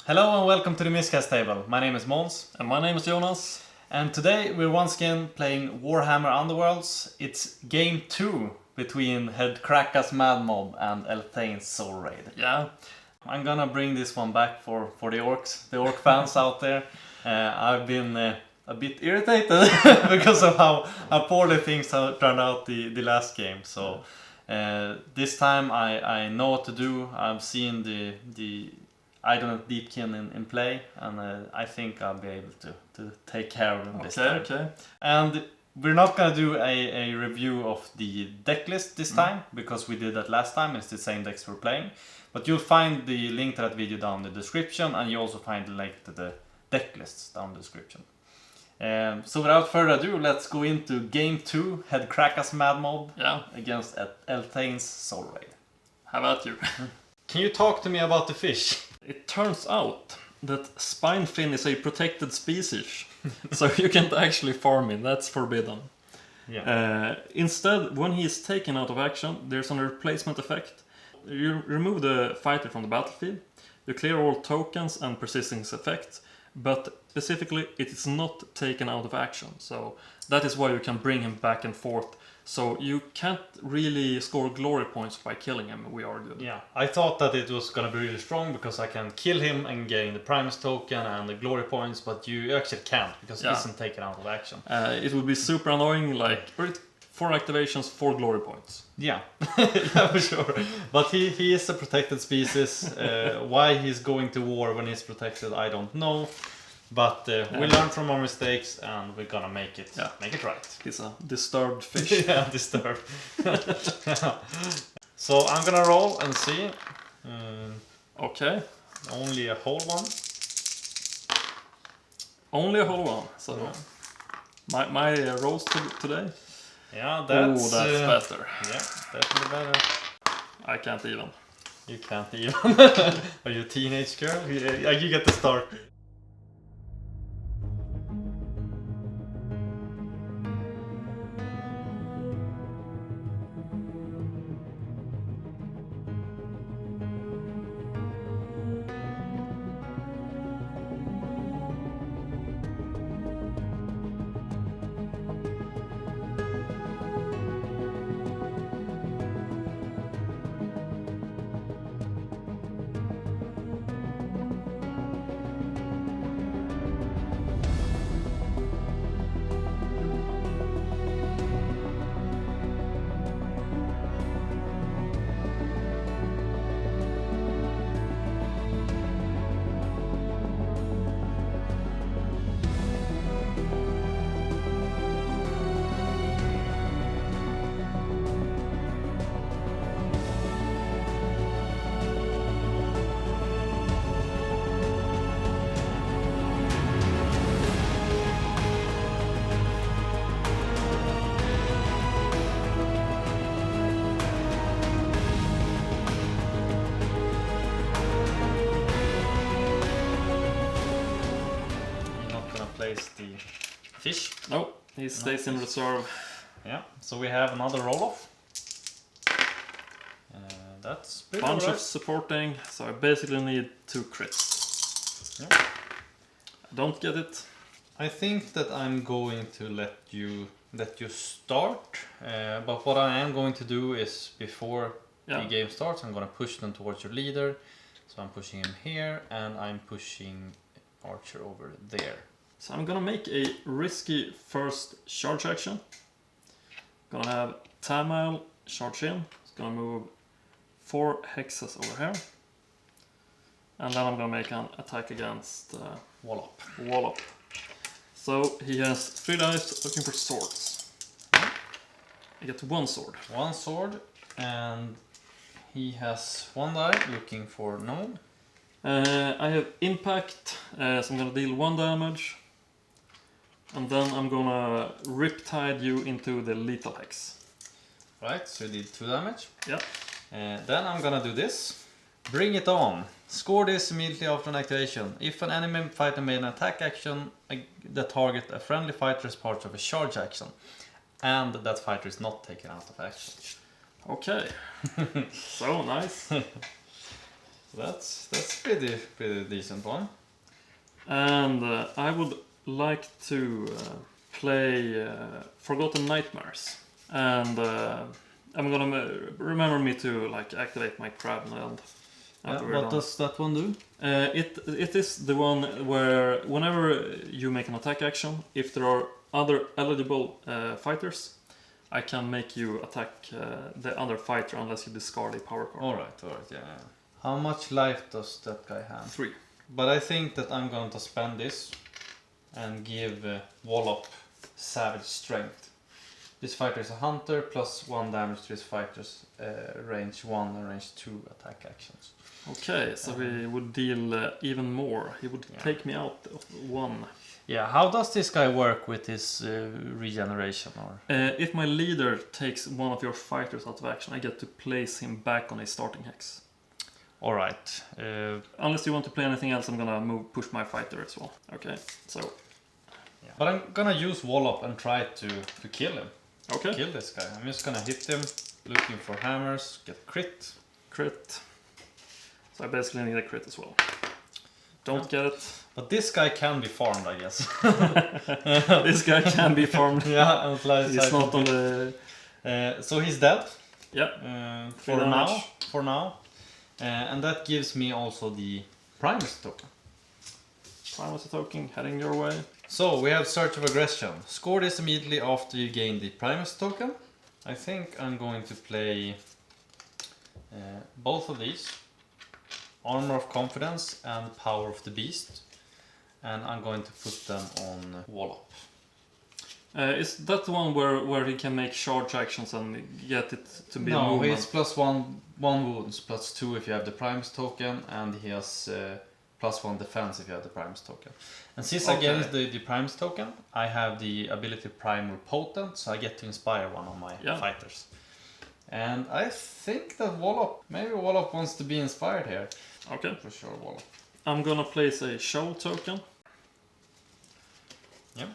Hello and welcome to the Miscast table. My name is Måns. And my name is Jonas. And today we're once again playing Warhammer Underworlds. It's game 2 between Hedkrakka's Madmob and Elthain's Soulraid. Yeah. I'm gonna bring this one back for the orcs, the orc fans out there. I've been a bit irritated because of how poorly things have turned out the last game. So this time I know what to do. I've seen the deepkin in play, and I think I'll be able to take care of them this time. Okay. And we're not gonna do a review of the decklist this time, because we did that last time. It's the same decks we're playing. But you'll find the link to that video down in the description, and you also find the link to the decklists down in the description. So without further ado, let's go into game 2, Hedkrakka's Madmob against Elthain's Soulraid. How about you? Can you talk to me about the fish? It turns out that Spinefin is a protected species, so you can't actually farm it. That's forbidden. Yeah. Instead, when he is taken out of action, there's a replacement effect. You remove the fighter from the battlefield, you clear all tokens and persisting effects, but specifically it is not taken out of action. So that is why you can bring him back and forth. So you can't really score glory points by killing him, we argued. Yeah, I thought that it was gonna be really strong because I can kill him and gain the Primus token and the glory points, but you actually can't because he isn't taken out of action. It would be super annoying, like 4 activations, 4 glory points. Yeah, yeah, for sure. But he is a protected species. Why he's going to war when he's protected, I don't know. But we learn from our mistakes, and we're gonna make it right. He's a disturbed fish. Yeah, disturbed. So I'm gonna roll and see. Okay. Only a whole one. Only a whole one. So my rolls today. Yeah, that's better. Yeah, definitely better. I can't even. You can't even. Are you a teenage girl? You get the start. The fish. No, he stays in reserve. Yeah, so we have another roll-off. That's pretty bunch of supporting, so I basically need 2 crits. Yeah. I don't get it. I think that I'm going to let you start, but what I am going to do is before the game starts, I'm going to push them towards your leader. So I'm pushing him here, and I'm pushing Archer over there. So I'm gonna make a risky first charge action. Gonna have Tamil charge in. It's gonna move 4 hexes over here. And then I'm gonna make an attack against Wallop. So he has 3 dice looking for swords. I get 1 sword. 1 sword, and he has 1 die looking for gnome. I have impact, so I'm gonna deal 1 damage. And then I'm gonna riptide you into the lethal hex. Right, so you did 2 damage. Yeah. Then I'm gonna do this. Bring it on. Score this immediately after an activation. If an enemy fighter made an attack action that target a friendly fighter as part of a charge action, and that fighter is not taken out of action. Okay. So nice. So that's pretty decent one. And I would like to play Forgotten Nightmares. And I'm gonna remember me to like activate my crab and What does that one do? It is the one where whenever you make an attack action, if there are other eligible fighters, I can make you attack the other fighter unless you discard a power card. Alright, yeah. How much life does that guy have? 3. But I think that I'm going to spend this and give Wallop Savage Strength. This fighter is a hunter, plus 1 damage to his fighter's range 1 and range 2 attack actions. Okay, so he would deal even more. He would take me out of 1. Yeah, how does this guy work with his regeneration? Or if my leader takes one of your fighters out of action, I get to place him back on a starting hex. Alright. Unless you want to play anything else, I'm gonna push my fighter as well. Okay, so... Yeah. But I'm gonna use Wallop and try to kill him. Okay. Kill this guy. I'm just gonna hit him, looking for hammers, get crit. Crit. So I basically need a crit as well. Don't get it. But this guy can be farmed, I guess. This guy can be farmed. Yeah, and he's not on the... so he's dead. Yeah. For now. And that gives me also the Primus token. Primus token heading your way. So we have Search of Aggression. Score this immediately after you gain the Primus token. I think I'm going to play both of these. Armor of Confidence and Power of the Beast. And I'm going to put them on Wallop. Is that the one where he can make charge actions and get it to be a movement? No, he's plus one wounds, plus 2 if you have the Primus token, and he has plus 1 defense if you have the Primus token. And since I get the Primus token, I have the ability Primal Potent, so I get to inspire one of my fighters. And I think that maybe Wallop wants to be inspired here. Okay. For sure, Wallop. I'm gonna place a show token. Yep.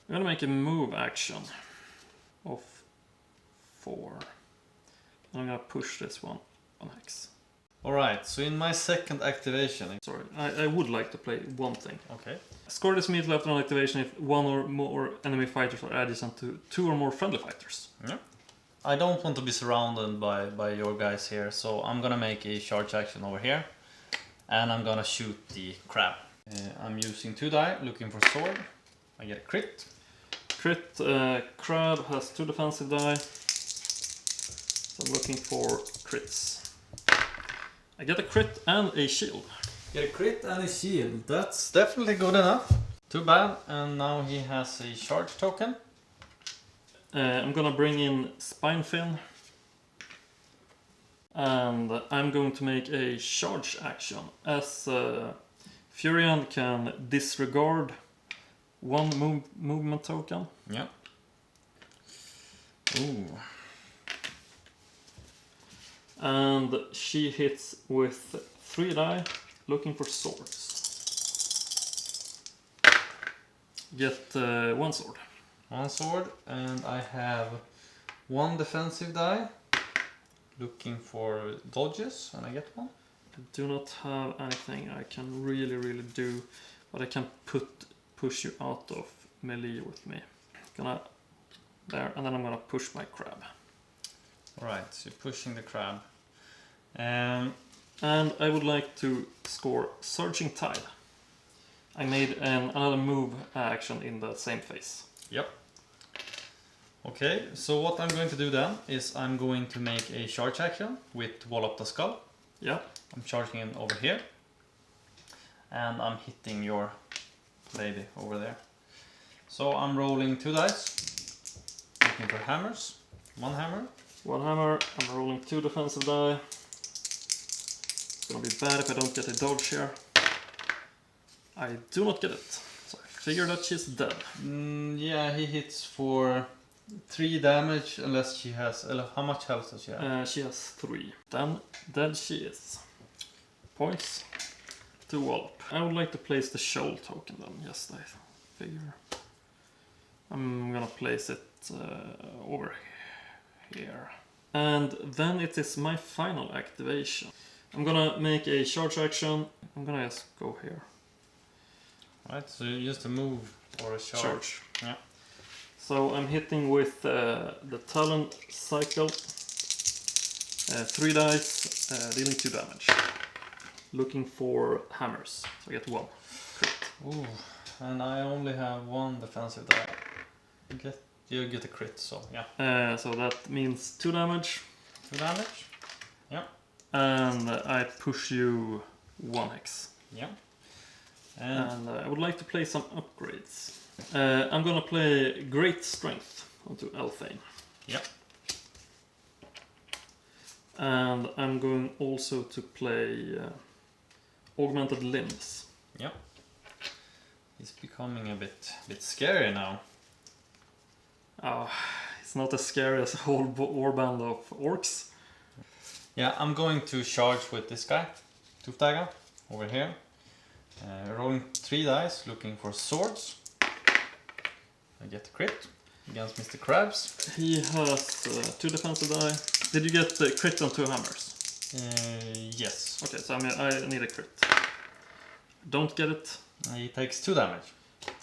I'm gonna make a move action of 4. I'm gonna push this one on hex. Alright, so in my second activation... Sorry, I would like to play one thing. Okay. Score this immediately after an activation if 1 or more enemy fighters are adjacent to 2 or more friendly fighters. Yeah. I don't want to be surrounded by your guys here, so I'm gonna make a charge action over here. And I'm gonna shoot the crab. I'm using 2 die, looking for sword. I get a crit. Crit, crab has 2 defensive die. So I'm looking for crits. I get a crit and a shield. Get a crit and a shield. That's definitely good enough. Too bad. And now he has a charge token. I'm gonna bring in Spinefin. And I'm going to make a charge action. As Furion can disregard 1 movement token. Yeah. Ooh. And she hits with 3 die, looking for swords. Get 1 sword. 1 sword, and I have 1 defensive die, looking for dodges, and I get 1. I do not have anything I can really do, but I can push you out of melee with me. There, and then I'm gonna push my crab. Alright, so you're pushing the crab. And I would like to score Surging Tide. I made another move action in the same phase. Yep. Okay, so what I'm going to do then is I'm going to make a charge action with Wallop the Skull. Yeah. I'm charging in over here. And I'm hitting your lady over there. So I'm rolling 2 dice. Looking for hammers. 1 hammer. 1 hammer. I'm rolling 2 defensive die. It's gonna be bad if I don't get a dodge here. I do not get it. So I figure that she's dead. Yeah, he hits for 3 damage unless she has... how much health does she have? She has 3. Then dead she is. Points to Wallop. I would like to place the shoal token then. Yes, I figure. I'm gonna place it over here. And then it is my final activation. I'm gonna make a charge action. I'm gonna just go here. Right, so you use the move or a charge. Yeah. So I'm hitting with the Talon cycle. 3 dice, dealing 2 damage. Looking for hammers. So I get 1 crit. Ooh, and I only have 1 defensive die. You get a crit, so yeah. So that means 2 damage. 2 damage. Yeah. And I push you 1 hex. Yeah. And I would like to play some upgrades. I'm gonna play Great Strength onto Elthain. Yeah. And I'm going also to play Augmented Limbs. Yeah. He's becoming a bit scary now. Oh, it's not as scary as a whole warband of orcs. Yeah, I'm going to charge with this guy, Tuftaga, over here. Rolling 3 dice, looking for swords. I get a crit against Mr. Krabs. He has 2 defensive die. Did you get the crit on 2 hammers? Yes. Okay, so I need a crit. Don't get it. He takes 2 damage.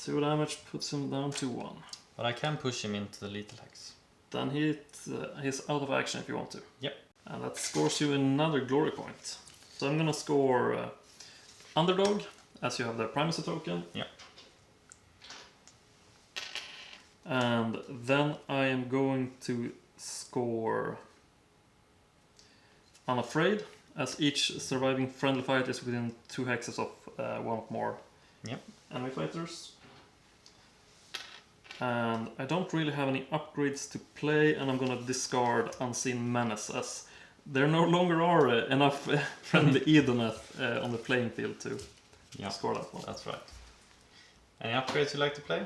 2 damage puts him down to 1. But I can push him into the lethal hex. Then he's out of action if you want to. Yep. And that scores you another glory point. So I'm gonna score Underdog, as you have the primacy token. Yeah. And then I am going to score Unafraid, as each surviving friendly fight is within 2 hexes of 1 or more enemy fighters. And I don't really have any upgrades to play, and I'm gonna discard Unseen Menace, as there no longer are enough friendly Edoneth on the playing field to score that one. That's right. Any upgrades you like to play?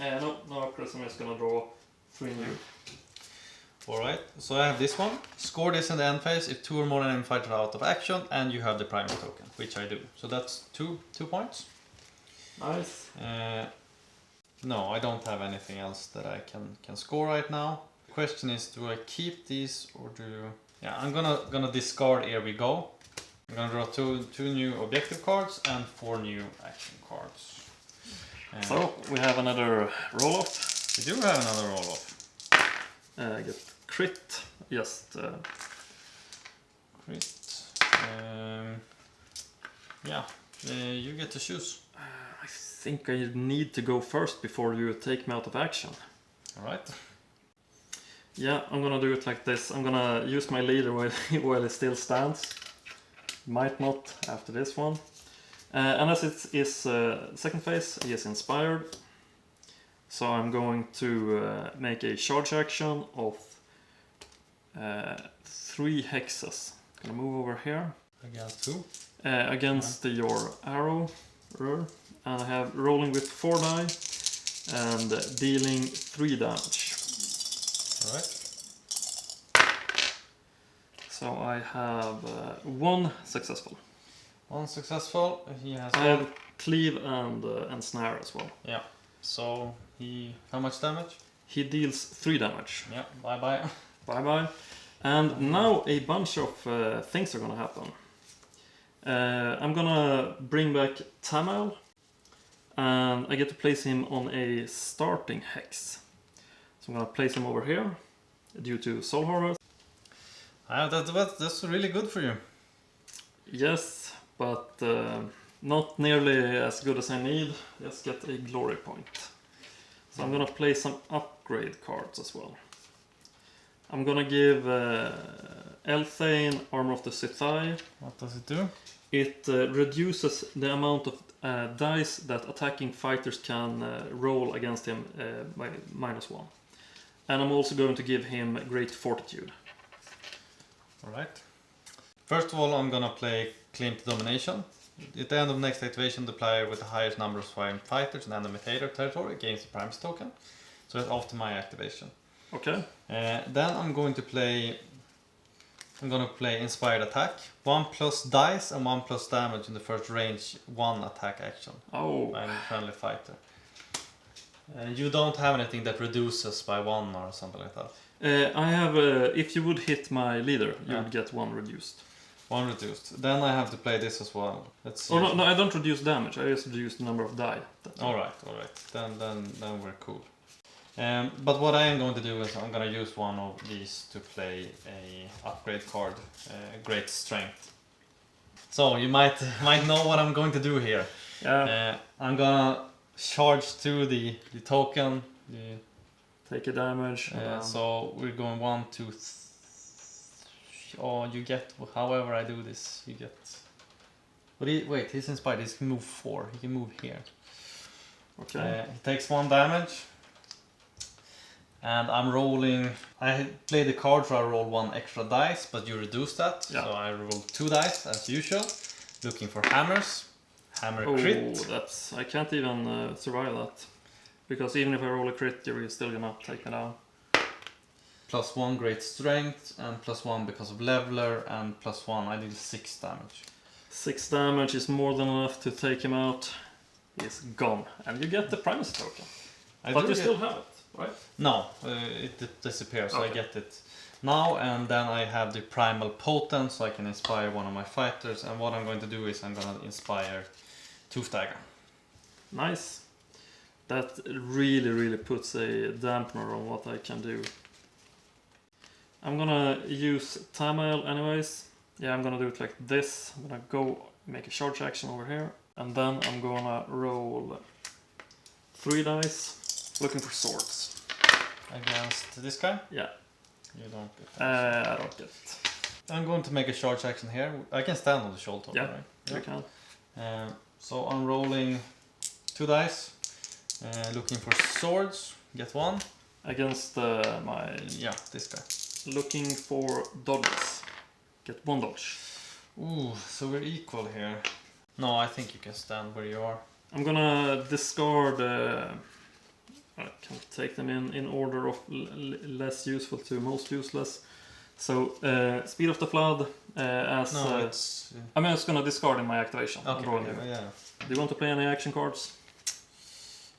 No upgrades. I'm just gonna draw 3 new. Alright, so I have this one. Score this in the end phase if 2 or more enemy fighters are out of action and you have the primacy token, which I do. So that's 2 points. Nice. No, I don't have anything else that I can score right now. The question is, do I keep these or do... Yeah, I'm gonna discard Here We Go. I'm gonna draw two new objective cards and 4 new action cards. So we have another roll-off. We do have another roll-off. Get crit. Just crit. You get to choose. I think I need to go first before you take me out of action. Alright. Yeah, I'm gonna do it like this. I'm gonna use my leader while it still stands. Might not after this one. And as it is second phase, he is inspired. So I'm going to make a charge action of 3 hexes. Gonna move over here. Against who? Against your arrow. And I have rolling with 4 die and dealing 3 damage. Alright. So I have 1 successful. 1 successful. He has. I have cleave and snare as well. Yeah. So how much damage? He deals 3 damage. Yeah. Bye bye. Bye bye. And now a bunch of things are gonna happen. I'm gonna bring back Tamal, and I get to place him on a starting hex. So I'm gonna place him over here due to Soul Horror. That's really good for you. Yes, but not nearly as good as I need. Just get a glory point. So I'm gonna play some upgrade cards as well. I'm gonna give Elthain Armor of the Sithai. What does it do? It reduces the amount of dice that attacking fighters can roll against him by -1. And I'm also going to give him Great Fortitude. Alright. First of all, I'm gonna play Claim to Domination. At the end of next activation, the player with the highest number of surviving fighters in enemy territory gains the primacy token. So that's after my activation. Okay. Then I'm going to play Inspired Attack. 1+ dice and 1+ damage in the first range 1 attack action. Oh. I'm a friendly fighter. You don't have anything that reduces by 1 or something like that. I have, if you would hit my leader, you would get 1 reduced. 1 reduced. Then I have to play this as well. Let's see. Oh no, I don't reduce damage. I just reduce the number of die. Alright. Then we're cool. But what I am going to do is I'm going to use one of these to play a upgrade card, Great Strength. So you might know what I'm going to do here. Yeah. I'm gonna charge to the token. Take a damage. So we're going 1, 2, oh, you get, however I do this, you get... But wait, he's inspired, he can move 4, he can move here. Okay. He takes 1 damage. And I'm rolling, I play the card so I roll 1 extra dice, but you reduce that. Yeah. So I roll 2 dice as usual, looking for hammers. Hammer crit. That's, I can't even survive that. Because even if I roll a crit, you're still gonna take me down. +1 great strength, and +1 because of leveler, and +1 I deal 6 damage. 6 damage is more than enough to take him out. He's gone. And you get the primacy token. But you still have it, right? No, it disappears, so Okay. I get it now, and then I have the primal potent, so I can inspire one of my fighters, and what I'm going to do is I'm going to inspire Toothtiger. Nice. That really puts a dampener on what I can do. I'm gonna use Tamael anyways. Yeah, I'm gonna do it like this. I'm gonna go make a charge action over here. And then I'm gonna roll 3 dice, looking for swords. Against this guy? Yeah. You don't get it. I don't get it. I'm going to make a charge action here. I can stand on the shoulder, Yeah, right? you can. So I'm rolling 2 dice, looking for swords, get 1. Against my... Yeah, this guy. Looking for dodges. Get 1 dodge. Ooh, so we're equal here. No, I think you can stand where you are. I'm gonna discard... I can take them in order of less useful to most useless. So, Speed of the Flood as... No, it's... I'm just gonna discard in my activation. Okay, yeah. Do you want to play any action cards?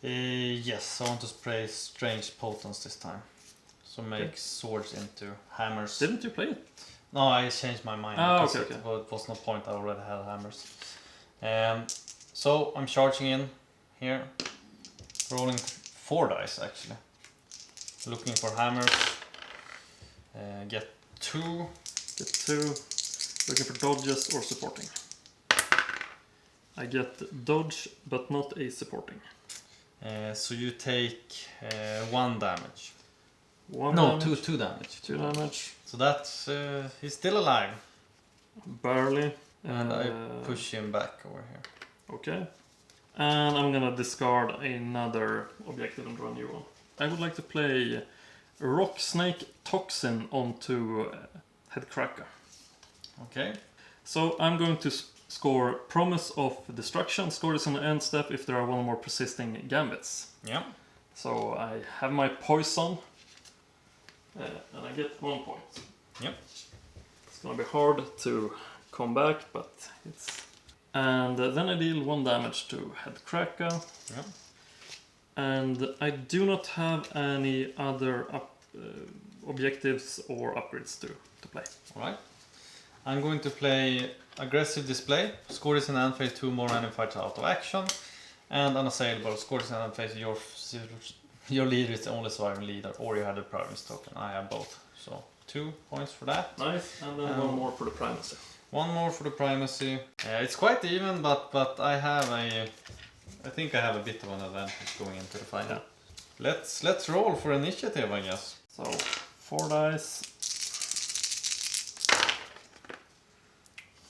Yes, I want to play Strange Potence this time. So make swords into hammers. Didn't you play it? No, I changed my mind. Oh, because okay. it was no point, I already had hammers. So I'm charging in here. Rolling 4 dice actually. Looking for hammers. Get 2. Get 2. Looking for dodges or supporting. I get dodge, but not a supporting. So you take 1 damage. 1 No, damage. 2 damage. 2 damage. So that's he's still alive. Barely. And I push him back over here. Okay. And I'm gonna discard another objective and draw a new one. I would like to play Rock Snake Toxin onto Hedkrakka. Okay. So I'm going to score Promise of Destruction. Score this on the end step if there are 1 or more persisting gambits. Yeah. So I have my poison. And I get 1 point. Yep. It's gonna be hard to come back, but it's... And then I deal 1 damage to Hedkrakka. Yep. And I do not have any other objectives or upgrades to play. Alright. I'm going to play Aggressive Display. Score this in end phase, 2 more enemy fighters out of action. And Unassailable. Score this in end phase, your leader is the only surviving leader, or you have the primacy token. I have both. So 2 points for that. Nice, and then 1 more for the primacy. 1 more for the primacy. It's quite even, but I have I think I have a bit of an advantage going into the final. Yeah. Let's roll for initiative, I guess. So 4 dice.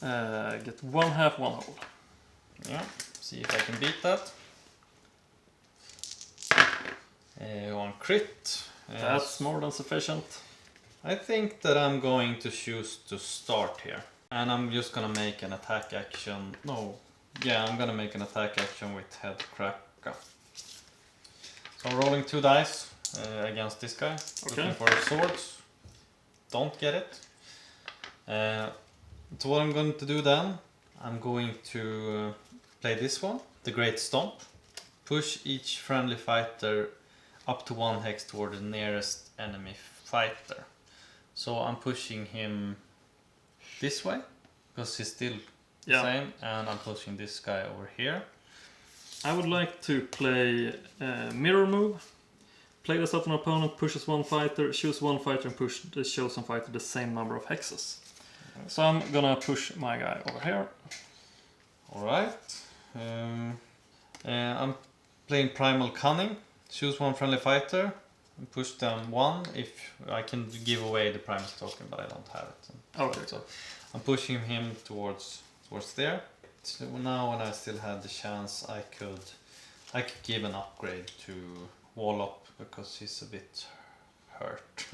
Get 1 half, 1 whole. Yeah. See if I can beat that. 1 crit. That's more than sufficient. I think that I'm going to choose to start here. And I'm just gonna make an attack action. No. Yeah, I'm gonna make an attack action with Hedkrakka. So I'm rolling 2 dice against this guy. Okay. Looking for swords. Don't get it. So what I'm going to do then, I'm going to play this one, the Great Stomp. Push each friendly fighter up to 1 hex toward the nearest enemy fighter. So I'm pushing him this way. because he's still the Yeah. same, and I'm pushing this guy over here. I would like to play mirror move. Play this up an opponent, pushes one fighter, choose one fighter and push the chosen fighter the same number of hexes. So I'm gonna push my guy over here. Alright. I'm playing Primal Cunning. Choose one friendly fighter and push them one if I can give away the Primus token, but I don't have it. Okay. So I'm pushing him towards there. So now when I still had the chance, I could give an upgrade to Wallop because he's a bit hurt.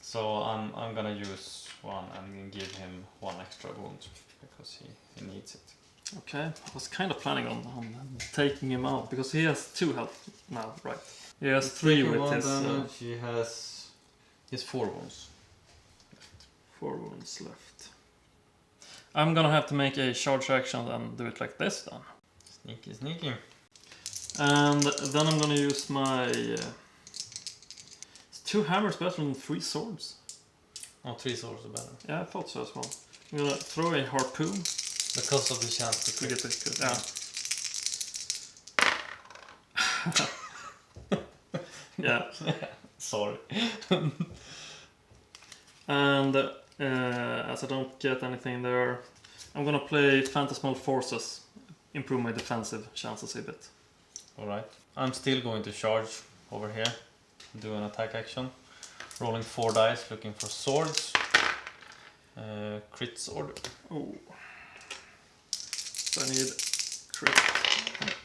So I'm gonna use one and give him one extra wound because he needs it. Okay, I was kind of planning on taking him out because he has 2 health now, right? He has 3 with his... He has 4 wounds. 4 wounds left. I'm gonna have to make a charge action and do it like this then. Sneaky, sneaky. And then I'm gonna use my... Is 2 hammers better than 3 swords? Oh, 3 swords are better. Yeah, I thought so as well. I'm gonna throw a harpoon. Because of the chance to To get this good, yeah. Yeah. Sorry. And as I don't get anything there, I'm gonna play Phantasmal Forces. Improve my defensive chances a bit. Alright. I'm still going to charge over here. Do an attack action. Rolling 4 dice, looking for swords. Crit sword. Oh. So I need crit.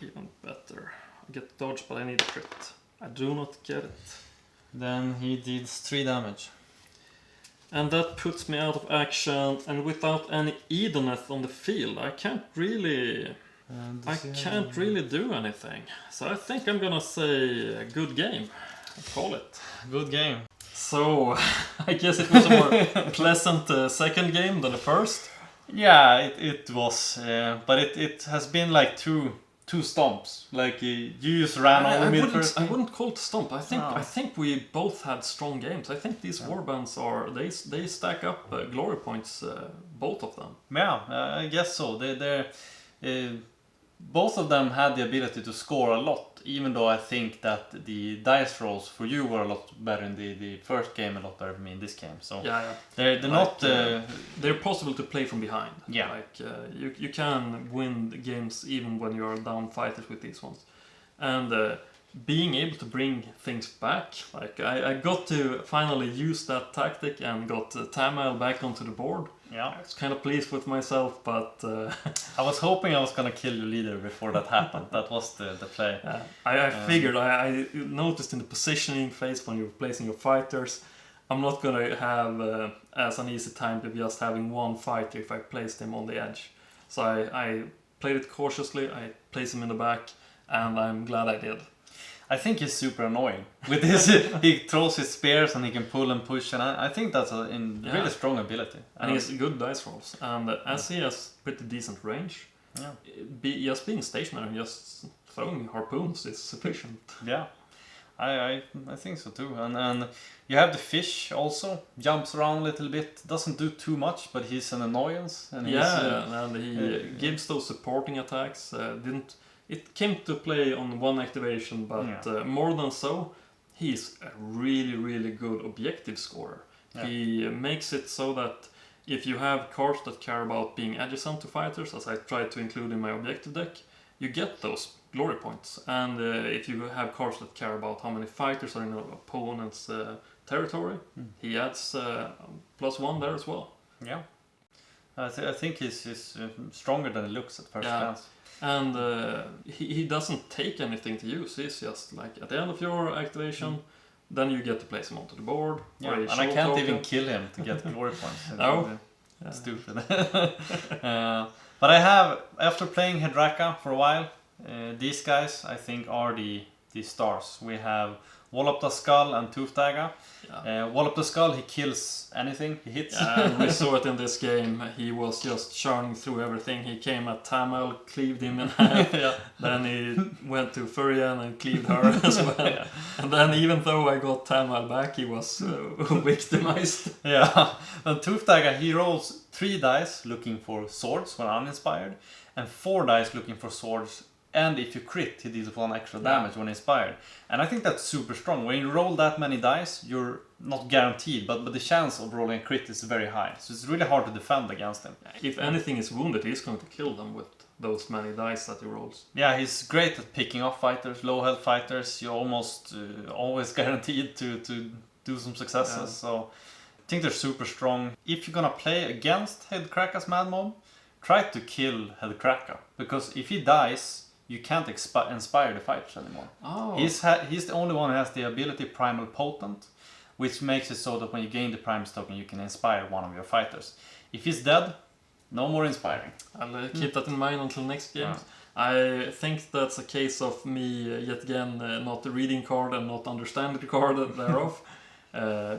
Even better. I get dodge, but I need crit. I do not get it. Then he deals 3 damage. And that puts me out of action, and without any Edeneth on the field, I can't really do anything. So I think I'm gonna say a good game. I call it. Good game. So I guess it was a more pleasant second game than the first. Yeah, it was, but it has been like two stomps. Like you just ran on the mid first. I wouldn't call it a stomp. I No. think we both had strong games. I think these warbands they stack up glory points, both of them. Yeah, I guess so. They're both of them had the ability to score a lot, even though I think that the dice rolls for you were a lot better in the first game, a lot better for me in this game. So Yeah. they're not. They're possible to play from behind. Yeah. Like you can win the games even when you're down fighters with these ones, and being able to bring things back. Like I got to finally use that tactic and got Tamael back onto the board. Yeah. I was kind of pleased with myself, but I was hoping I was gonna kill your leader before that happened. That was the play. I figured. I noticed in the positioning phase when you're placing your fighters, I'm not gonna have as an easy time to just having one fighter if I place them on the edge. So I played it cautiously. I placed him in the back, and I'm glad I did. I think he's super annoying. With this, he throws his spears and he can pull and push, and I think that's a really strong ability. And he has good dice rolls, and as he has pretty decent range, just being stationary and just throwing harpoons is sufficient. Yeah, I think so too. And you have the fish also, jumps around a little bit, doesn't do too much, but he's an annoyance. And and he gives those supporting attacks. It came to play on one activation, but more than so, he's a really, really good objective scorer. Yeah. He makes it so that if you have cards that care about being adjacent to fighters, as I tried to include in my objective deck, you get those glory points. And if you have cards that care about how many fighters are in an opponent's territory, he adds +1 there as well. Yeah, I think he's stronger than it looks at first glance. And he doesn't take anything to use. He's just like at the end of your activation, then you get to place him onto the board. Yeah, and I can't even kill him to get glory points. No, stupid. But I have, after playing Hedkrakka for a while, these guys I think are the stars. We have Wallop the Skull and Tooth-Dagger. Yeah. Wallop the Skull, he kills anything he hits. And we saw it in this game. He was just churning through everything. He came at Tamil, cleaved him in half. Yeah. Then he went to Furian and cleaved her as well. Yeah. And then even though I got Tamil back, he was victimized. Yeah, and Tooth-Dagger, he rolls 3 dice looking for swords when uninspired, and 4 dice looking for swords, and if you crit, he deals 1 extra damage when inspired. And I think that's super strong. When you roll that many dice, you're not guaranteed, but the chance of rolling a crit is very high, so it's really hard to defend against him. If anything is wounded, he's going to kill them with those many dice that he rolls. Yeah, he's great at picking off fighters, low health fighters. You're almost always guaranteed to do some successes, Yeah. so I think they're super strong. If you're gonna play against Hedkrakka's Madmob, try to kill Hedkrakka, because if he dies, you can't inspire the fighters anymore. Oh. He's the only one who has the ability Primal Potent, which makes it so that when you gain the Primus token, you can inspire one of your fighters. If he's dead, no more inspiring. I'll keep that in mind until next game. Yeah. I think that's a case of me yet again not reading card and not understanding the card thereof,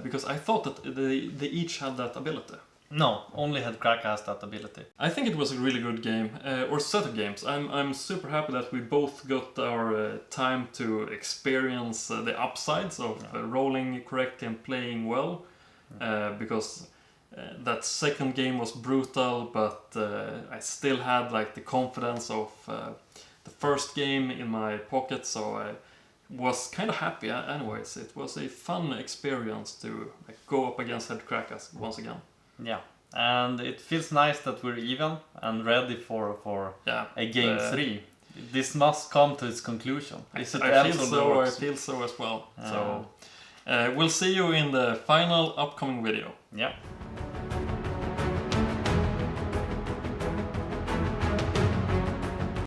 because I thought that they each had that ability. No, only Hedkrakka has that ability. I think it was a really good game, or set of games. I'm super happy that we both got our time to experience the upsides of rolling correctly and playing well, because that second game was brutal, but I still had like the confidence of the first game in my pocket, so I was kind of happy anyways. It was a fun experience to like, go up against Hedkrakka once again. Yeah, and it feels nice that we're even and ready for a game 3. This must come to its conclusion. I feel so as well. So we'll see you in the final upcoming video. Yeah.